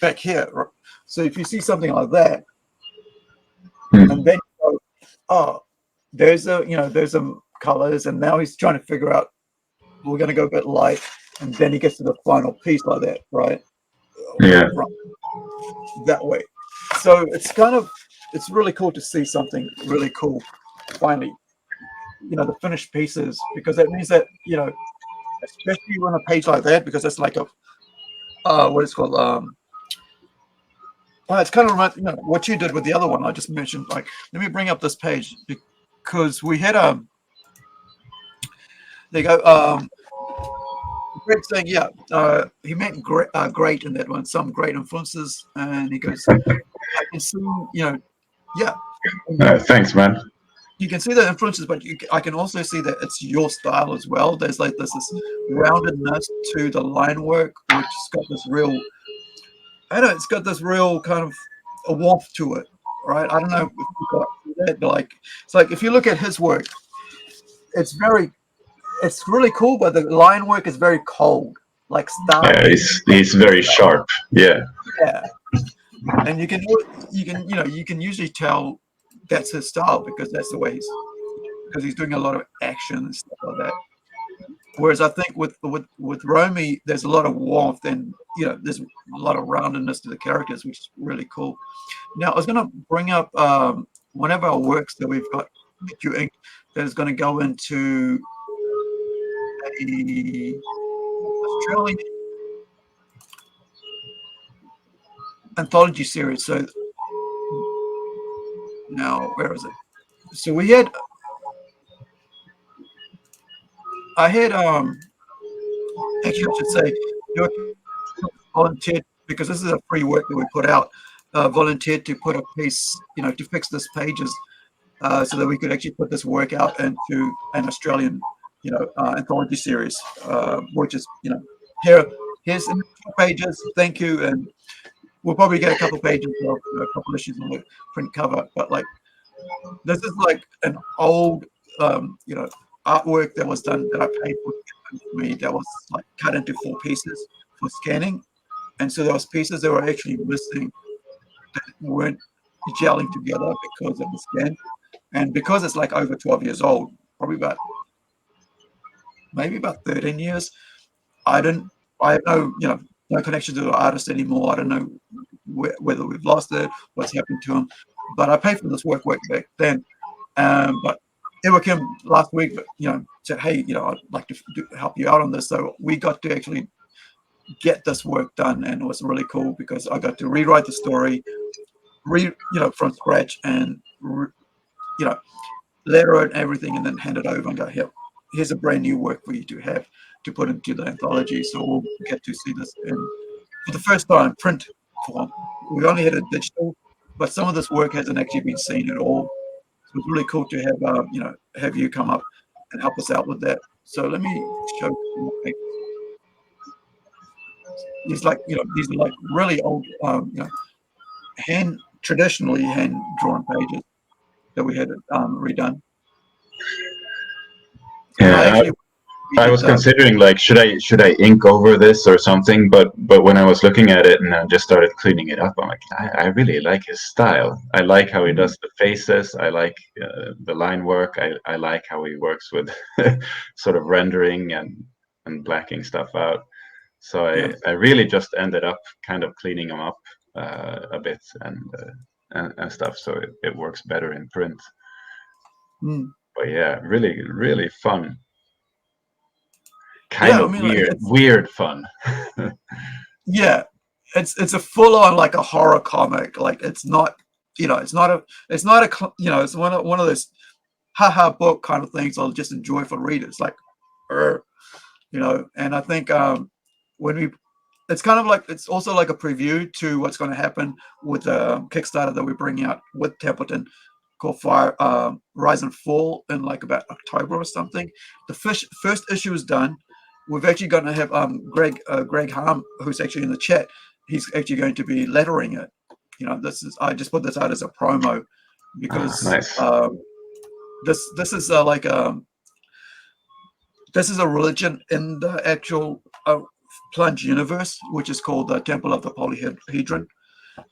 back here. Right? So if you see something like that, Hmm. and then you go, oh, there's some colors, and now he's trying to figure out, we're going to go a bit light, and then he gets to the final piece like that, right? Yeah. That way. So it's really cool to see something really cool finally, the finished pieces, because that means that, especially on a page like that, because it's like a what it's called, well, it's kind of what you did with the other one I just mentioned. Like, let me bring up this page, because we had there you go. Greg saying, yeah, he meant great in that one, some great influences, and he goes, I can see, yeah, Thanks, man. you can see the influences, but I can also see that it's your style as well. There's this roundedness to the line work, which has got this real, I don't know, it's got this real kind of a warmth to it, right? I don't know if you got that, but it's like if you look at his work, it's really cool, but the line work is very cold, like Yeah, starchy. he's very sharp. Yeah. Yeah, and you can usually tell that's his style, because that's the way because he's doing a lot of action and stuff like that. Whereas I think with Romi, there's a lot of warmth, and there's a lot of roundedness to the characters, which is really cool. Now I was going to bring up one of our works that we've got Ink that is going to go into a Australian anthology series. So now, where is it? So I had actually I should say, volunteered, because this is a free work that we put out, volunteered to put a piece, to fix this pages, so that we could actually put this work out into an Australian, anthology series, which is, here's the pages, thank you, and we'll probably get a couple pages of a couple issues on the print cover, but like this is like an old, artwork that was done that I paid for me, that was like cut into 4 pieces for scanning, and so those pieces that were actually missing that weren't gelling together because of the scan, and because it's like over 12 years old, probably maybe about 13 years. I have no connection to the artist anymore. I don't know whether we've lost it, what's happened to him, but I paid for this work back then. But Joakim last week, said, hey, I'd like to help you out on this. So we got to actually get this work done, and it was really cool because I got to rewrite the story, from scratch, and letter it and everything, and then hand it over and go, here, here's a brand new work for you to have to put into the anthology. So we'll get to see this for the first time print form. We only had it digital, but some of this work hasn't actually been seen at all. So it's really cool to have have you come up and help us out with that. So let me show you. These these are like really old, traditionally hand drawn pages that we had redone. Yeah. I was considering, like, should I ink over this or something, but when I was looking at it and I just started cleaning it up, I'm like, I really like his style. I like how he does the faces. I like the line work. I like how he works with sort of rendering and blacking stuff out. So I really just ended up kind of cleaning them up a bit and stuff, so it works better in print. But yeah, really, really fun. Kind of weird fun. Yeah, it's a full on like a horror comic. Like it's not it's one of those haha book kind of things I'll just enjoy for readers. Like, and I think it's kind of like, it's also like a preview to what's going to happen with the Kickstarter that we're bringing out with Templeton, called Rise and Fall, in like about October or something. The first issue is done. We've actually going to have Greg Harm, who's actually in the chat. He's actually going to be lettering it. I just put this out as a promo because nice. This is this is a religion in the actual PLUNGE universe, which is called the Temple of the Polyhedron.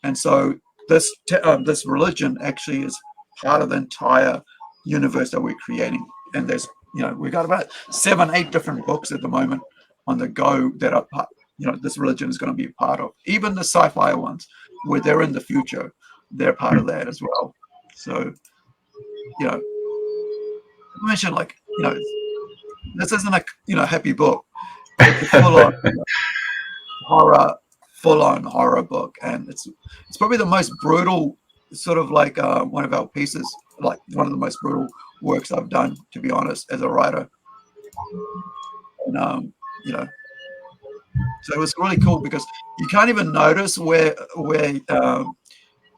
And so this religion actually is part of the entire universe that we're creating. And there's, we've got about 7-8 different books at the moment on the go that are part, this religion is going to be a part of. Even the sci-fi ones, where they're in the future, they're part of that as well. So, I mentioned, like, this isn't a happy book. It's a full-on horror book, and it's probably the most brutal, sort of like one of our pieces, like one of the most brutal works I've done, to be honest, as a writer. And so it was really cool because you can't even notice where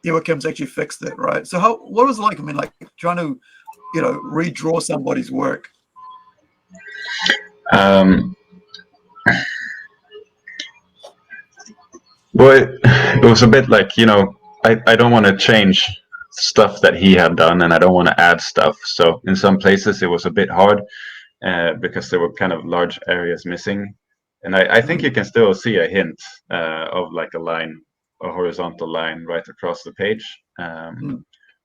Joakim's actually fixed it, right? So what was it like? I mean, like, trying to redraw somebody's work. Well, it was a bit like, I don't want to change stuff that he had done, and I don't want to add stuff. So in some places it was a bit hard because there were kind of large areas missing. And I think you can still see a hint of like a horizontal line right across the page,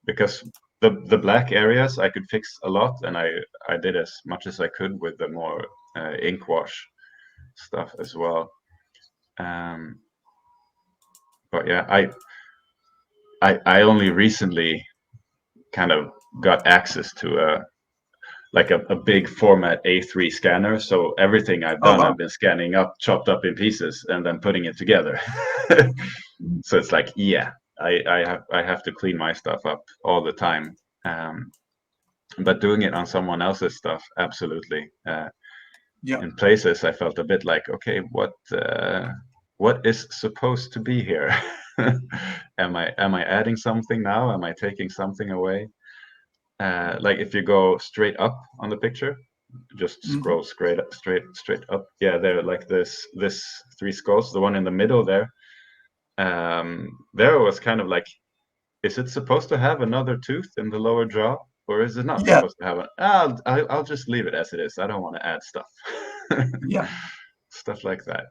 because the black areas I could fix a lot, and I did as much as I could with the more ink wash stuff as well. But yeah, I only recently kind of got access to a big format A3 scanner. So everything I've done, I've been scanning up, chopped up in pieces, and then putting it together. So it's like, yeah, I have to clean my stuff up all the time. But doing it on someone else's stuff, absolutely. In places, I felt a bit like, okay, what is supposed to be here? Am I adding something now? Am I taking something away? Like if you go straight up on the picture, just scroll straight up. Yeah, there, like this 3 skulls, the one in the middle there. There was kind of like, is it supposed to have another tooth in the lower jaw, or is it not supposed to have it? I'll just leave it as it is. I don't want to add stuff. Stuff like that.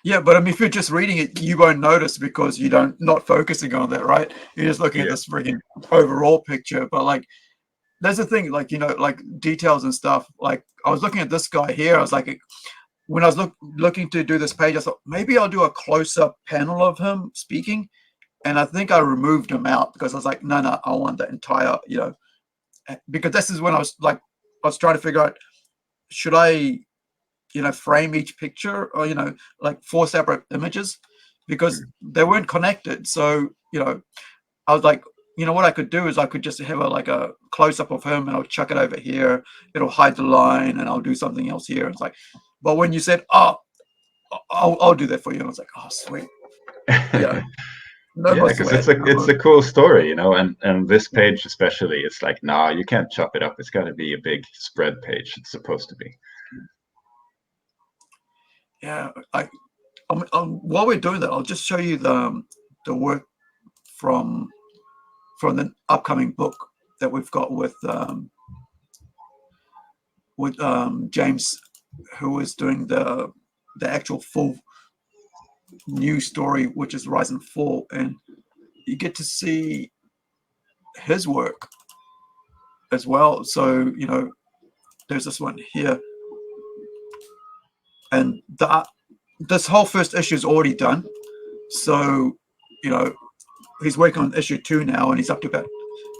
Yeah, but I mean, if you're just reading it, you won't notice because you not focusing on that, right? You're just looking at this friggin' overall picture. But like, that's the thing, like, like details and stuff. Like, I was looking at this guy here. I was like, when I was looking to do this page, I thought maybe I'll do a close-up panel of him speaking. And I think I removed him out because I was like, no, I want the entire, because this is when I was trying to figure out, should I frame each picture, or like 4 separate images, because they weren't connected. So I was like, what I could do is I could just have a close-up of him, and I'll chuck it over here, it'll hide the line, and I'll do something else here. It's like, but when you said, I'll do that for you, and I was like, oh, sweet. No, because it's a cool story, and this page especially, it's like, no, you can't chop it up. It's got to be a big spread page. It's supposed to be. Yeah, while we're doing that, I'll just show you the work from the upcoming book that we've got with James, who is doing the actual full new story, which is Rise and Fall, and you get to see his work as well. So there's this one here. And this whole first issue is already done. So, he's working on issue 2 now, and he's up to about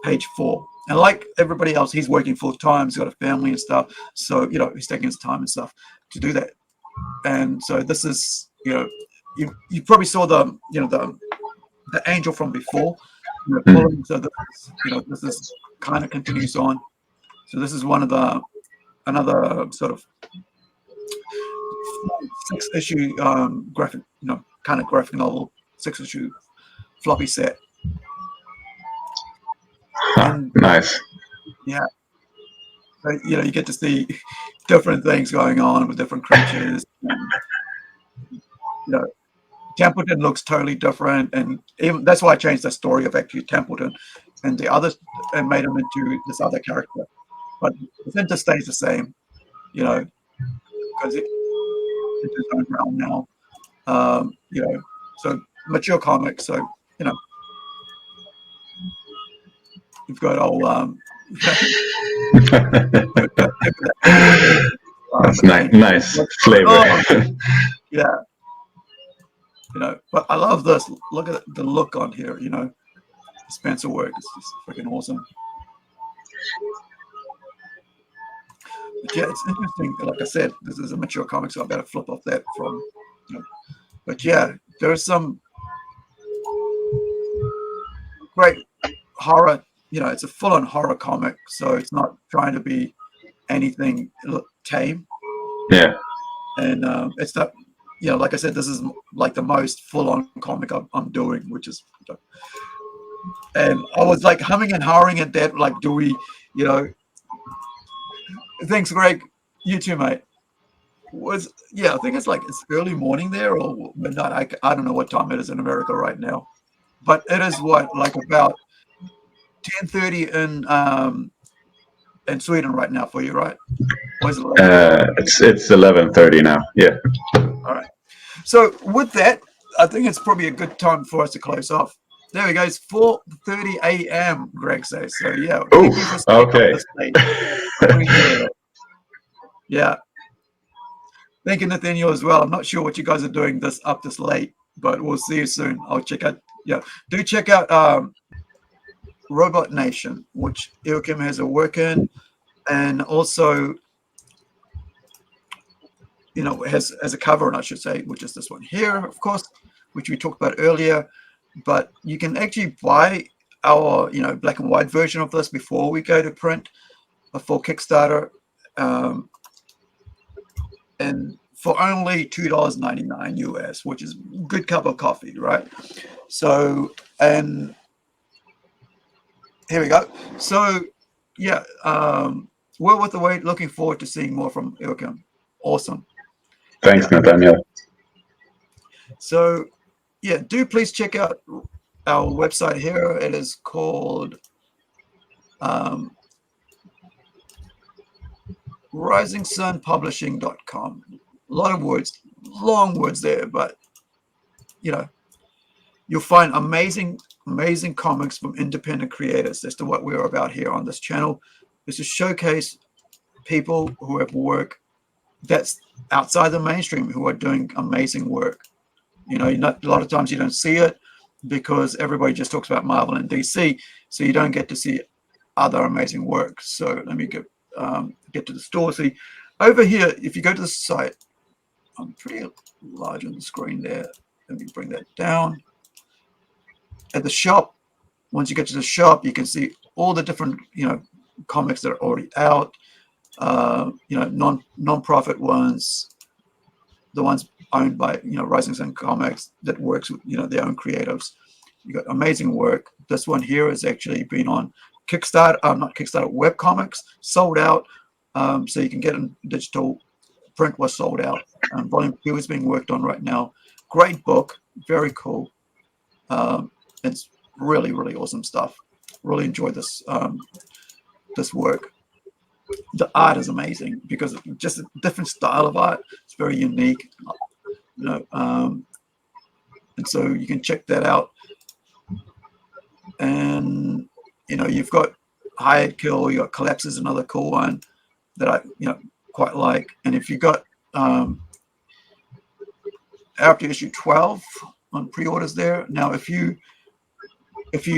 page 4. And like everybody else, he's working full time. He's got a family and stuff. So, he's taking his time and stuff to do that. And so this is, you probably saw the angel from before. Pulling, so this is kind of continues on. So this is another sort of 6-issue graphic, kind of graphic novel, 6-issue floppy set. And, nice. Yeah. So, you get to see different things going on with different creatures. Templeton looks totally different, and even that's why I changed the story of actually Templeton and the others and made him into this other character. But the center stays the same, because into his own realm now. You know, so mature comics. So you know, you've got all. That's nice flavor. Oh, yeah. You know, but I love this. Look at the look on here. You know, Spencer work is just freaking awesome. But yeah, it's interesting. Like I said, this is a mature comic, so I better flip off that from. You know, but yeah, there's some great horror. You know, it's a full-on horror comic, so it's not trying to be anything tame. Yeah. And it's not, you know, like I said, this is like the most full-on comic I'm doing, which is, and I was like humming and hawing at that, like, do we, you know, thanks, Greg, you too, mate. Yeah, I think it's early morning there or midnight. I don't know what time it is in America right now, but it is like about 10:30 in Sweden right now for you, right? Or is it it's 11:30 now. Yeah. All right. So with that, I think it's probably a good time for us to close off. There we go. It's 4:30 a.m. Greg says. So yeah. Oh, okay. Yeah. Thank you, Nathaniel, as well. I'm not sure what you guys are doing this late, but we'll see you soon. I'll check out. Yeah, do check out Robot Nation, which Joakim has a work in, and also, you know, has a cover, and I should say, which is this one here, of course, which we talked about earlier. But you can actually buy our, you know, black and white version of this before we go to print for Kickstarter, and for only $2.99 US, which is a good cup of coffee, right? So, and here we go. So, yeah, well worth the wait. Looking forward to seeing more from Joakim. Awesome. Thanks, Nathaniel. So, yeah, do please check out our website here. It is called risingsunpublishing.com. A lot of words, long words there, but you know, you'll find amazing comics from independent creators. That's what we're about here on this channel, is to showcase people who have work that's outside the mainstream, who are doing amazing work. You know, a lot of times you don't see it because everybody just talks about Marvel and DC, so you don't get to see other amazing work. So let me get to the store. See, over here, if you go to the site, I'm pretty large on the screen there. Let me bring that down. At the shop, once you get to the shop, you can see all the different, you know, comics that are already out. You know, non-profit ones, the ones owned by, you know, Rising Sun Comics that works with, you know, their own creatives. You got amazing work. This one here has actually been on Kickstarter, not Kickstarter, webcomics, sold out. So you can get in digital. Print was sold out. Volume 2 is being worked on right now. Great book, very cool. It's really, really awesome stuff. Really enjoyed this this work. The art is amazing because it's just a different style of art. It's very unique, you know, and so you can check that out. And you know, you've got Hired Kill, you got Collapse is another cool one that I, you know, quite like. And if you got after issue 12 on pre-orders there. Now, if you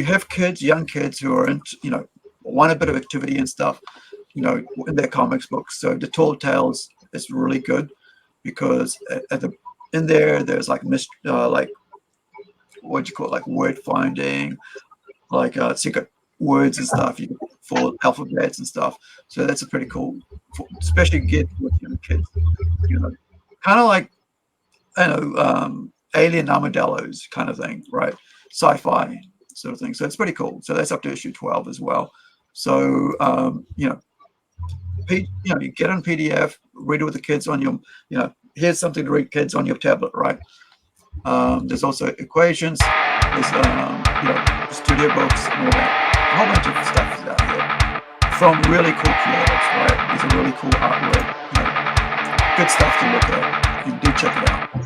have kids, young kids who are into, you know, want a bit of activity and stuff, you know, in their comics books, so the Tall Tales is really good because in there there's like like, what do you call it, like word finding, like secret words and stuff, you can for alphabets and stuff. So that's a pretty cool, especially geared with young kids, you know, kind of like, I know, alien armadillos kind of thing, right? Sci-fi sort of thing. So it's pretty cool. So that's up to issue 12 as well. So you know, you get on PDF, read it with the kids on your, you know, here's something to read kids on your tablet, right? There's also equations, there's you know, studio books and all that. A whole bunch of stuff is out here from really cool creators, right? These are really cool artwork, you know, good stuff to look at. and do check it out.